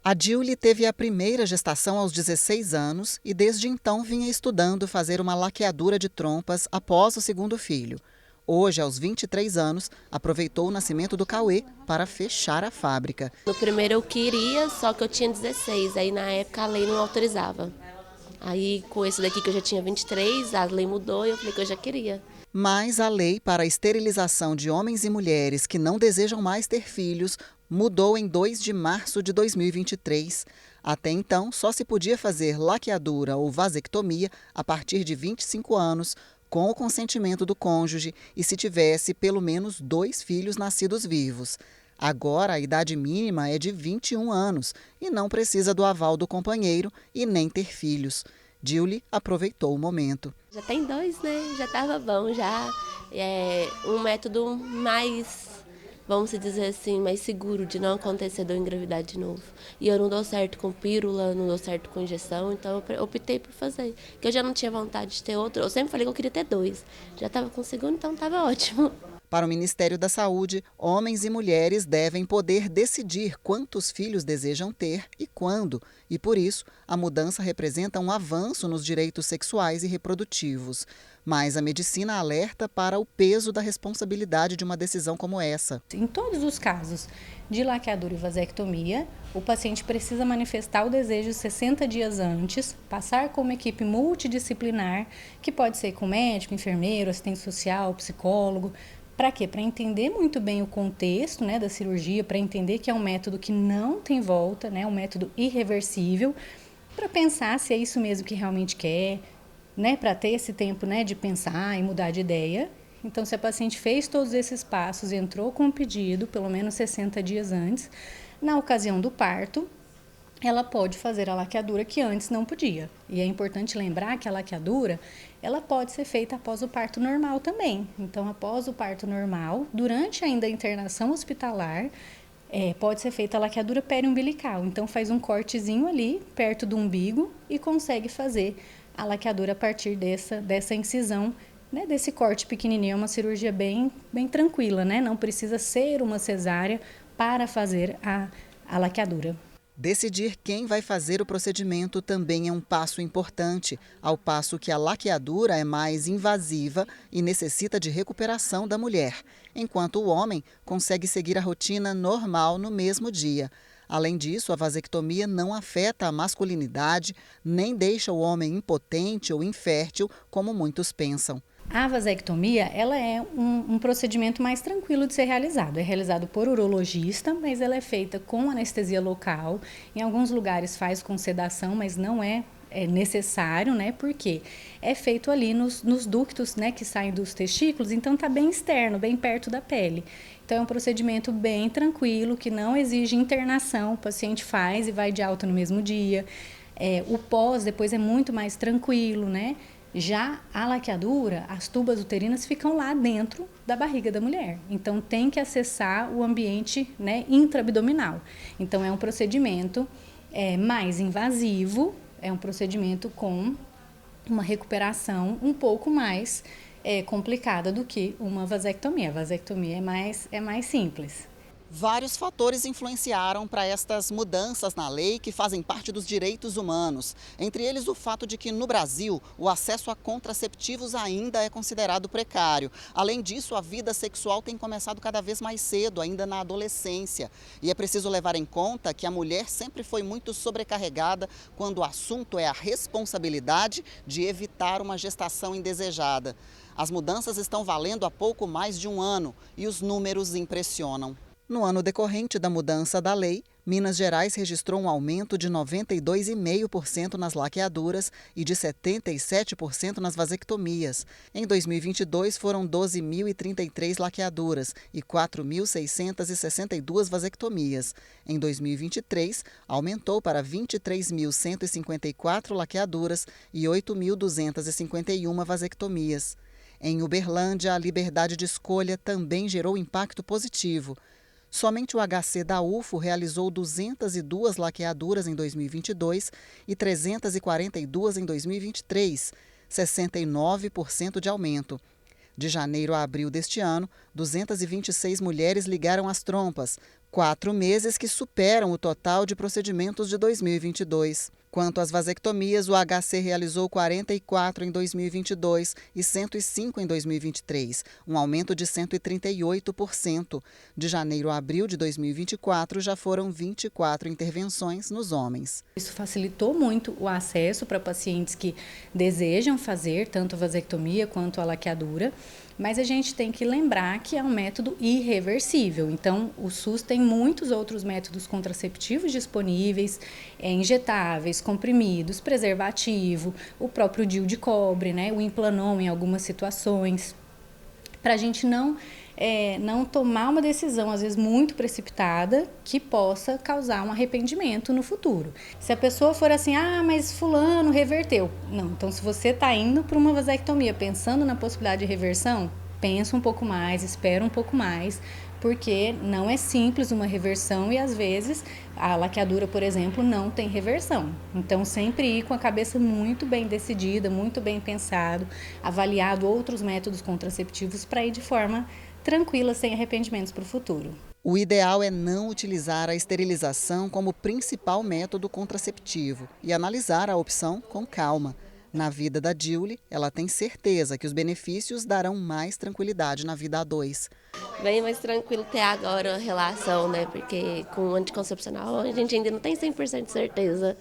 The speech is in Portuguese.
A Dilly teve a primeira gestação aos 16 anos e desde então vinha estudando fazer uma laqueadura de trompas após o segundo filho. Hoje, aos 23 anos, aproveitou o nascimento do Cauê para fechar a fábrica. No primeiro eu queria, só que eu tinha 16, aí na época a lei não autorizava. Aí com esse daqui que eu já tinha 23, a lei mudou e eu falei que eu já queria. Mas a lei para a esterilização de homens e mulheres que não desejam mais ter filhos mudou em 2 de março de 2023. Até então, só se podia fazer laqueadura ou vasectomia a partir de 25 anos, com o consentimento do cônjuge e se tivesse pelo menos 2 filhos nascidos vivos. Agora, a idade mínima é de 21 anos e não precisa do aval do companheiro e nem ter filhos. Dilly aproveitou o momento. Já tem 2, né? Já tava bom, já é um método mais, vamos dizer assim, mais seguro de não acontecer de eu engravidar de novo. E eu não dou certo com pílula, não dou certo com injeção, então eu optei por fazer. Porque eu já não tinha vontade de ter outro, eu sempre falei que eu queria ter 2. Já tava com o segundo, então tava ótimo. Para o Ministério da Saúde, homens e mulheres devem poder decidir quantos filhos desejam ter e quando, e por isso a mudança representa um avanço nos direitos sexuais e reprodutivos. Mas a medicina alerta para o peso da responsabilidade de uma decisão como essa. Em todos os casos de laqueadura e vasectomia, o paciente precisa manifestar o desejo 60 dias antes, passar com uma equipe multidisciplinar, que pode ser com médico, enfermeiro, assistente social, psicólogo. Para quê? Para entender muito bem o contexto, né, da cirurgia, para entender que é um método que não tem volta, né, um método irreversível, para pensar se é isso mesmo que realmente quer, né, para ter esse tempo, né, de pensar e mudar de ideia. Então, se a paciente fez todos esses passos e entrou com o pedido, pelo menos 60 dias antes, na ocasião do parto, ela pode fazer a laqueadura que antes não podia. E é importante lembrar que a laqueadura, ela pode ser feita após o parto normal também. Então, após o parto normal, durante ainda a internação hospitalar, pode ser feita a laqueadura periumbilical. Então, faz um cortezinho ali, perto do umbigo, e consegue fazer a laqueadura a partir dessa incisão, né, desse corte pequenininho. É uma cirurgia bem tranquila, né? Não precisa ser uma cesárea para fazer a laqueadura. Decidir quem vai fazer o procedimento também é um passo importante, ao passo que a laqueadura é mais invasiva e necessita de recuperação da mulher, enquanto o homem consegue seguir a rotina normal no mesmo dia. Além disso, a vasectomia não afeta a masculinidade, nem deixa o homem impotente ou infértil, como muitos pensam. A vasectomia, ela é um procedimento mais tranquilo de ser realizado. É realizado por urologista, mas ela é feita com anestesia local. Em alguns lugares faz com sedação, mas não é necessário, né? Porque é feito ali nos ductos, né, que saem dos testículos, então está bem externo, bem perto da pele. Então é um procedimento bem tranquilo, que não exige internação. O paciente faz e vai de alta no mesmo dia. O pós depois é muito mais tranquilo, né? Já a laqueadura, as tubas uterinas ficam lá dentro da barriga da mulher. Então, tem que acessar o ambiente, né, intraabdominal. Então, é um procedimento mais invasivo, é um procedimento com uma recuperação um pouco mais complicada do que uma vasectomia. A vasectomia é mais simples. Vários fatores influenciaram para estas mudanças na lei que fazem parte dos direitos humanos. Entre eles, o fato de que, no Brasil, o acesso a contraceptivos ainda é considerado precário. Além disso, a vida sexual tem começado cada vez mais cedo, ainda na adolescência. E é preciso levar em conta que a mulher sempre foi muito sobrecarregada quando o assunto é a responsabilidade de evitar uma gestação indesejada. As mudanças estão valendo há pouco mais de um ano e os números impressionam. No ano decorrente da mudança da lei, Minas Gerais registrou um aumento de 92,5% nas laqueaduras e de 77% nas vasectomias. Em 2022, foram 12.033 laqueaduras e 4.662 vasectomias. Em 2023, aumentou para 23.154 laqueaduras e 8.251 vasectomias. Em Uberlândia, a liberdade de escolha também gerou impacto positivo. Somente o HC da UFO realizou 202 laqueaduras em 2022 e 342 em 2023, 69% de aumento. De janeiro a abril deste ano, 226 mulheres ligaram as trompas, 4 meses que superam o total de procedimentos de 2022. Quanto às vasectomias, o HC realizou 44 em 2022 e 105 em 2023, um aumento de 138%. De janeiro a abril de 2024, já foram 24 intervenções nos homens. Isso facilitou muito o acesso para pacientes que desejam fazer tanto a vasectomia quanto a laqueadura, mas a gente tem que lembrar que é um método irreversível. Então, o SUS tem muitos outros métodos contraceptivos disponíveis, injetáveis, comprimidos, preservativo, o próprio DIU de cobre, né, o Implanon em algumas situações, para a gente não tomar uma decisão, às vezes muito precipitada, que possa causar um arrependimento no futuro. Se a pessoa for assim, mas fulano reverteu. Não, então se você está indo para uma vasectomia pensando na possibilidade de reversão, pensa um pouco mais, espera um pouco mais, porque não é simples uma reversão e às vezes a laqueadura, por exemplo, não tem reversão. Então sempre ir com a cabeça muito bem decidida, muito bem pensado, avaliado outros métodos contraceptivos para ir de forma tranquila, sem arrependimentos para o futuro. O ideal é não utilizar a esterilização como principal método contraceptivo e analisar a opção com calma. Na vida da Julie, ela tem certeza que os benefícios darão mais tranquilidade na vida a dois. Bem mais tranquilo ter agora a relação, né? Porque com o anticoncepcional a gente ainda não tem 100% de certeza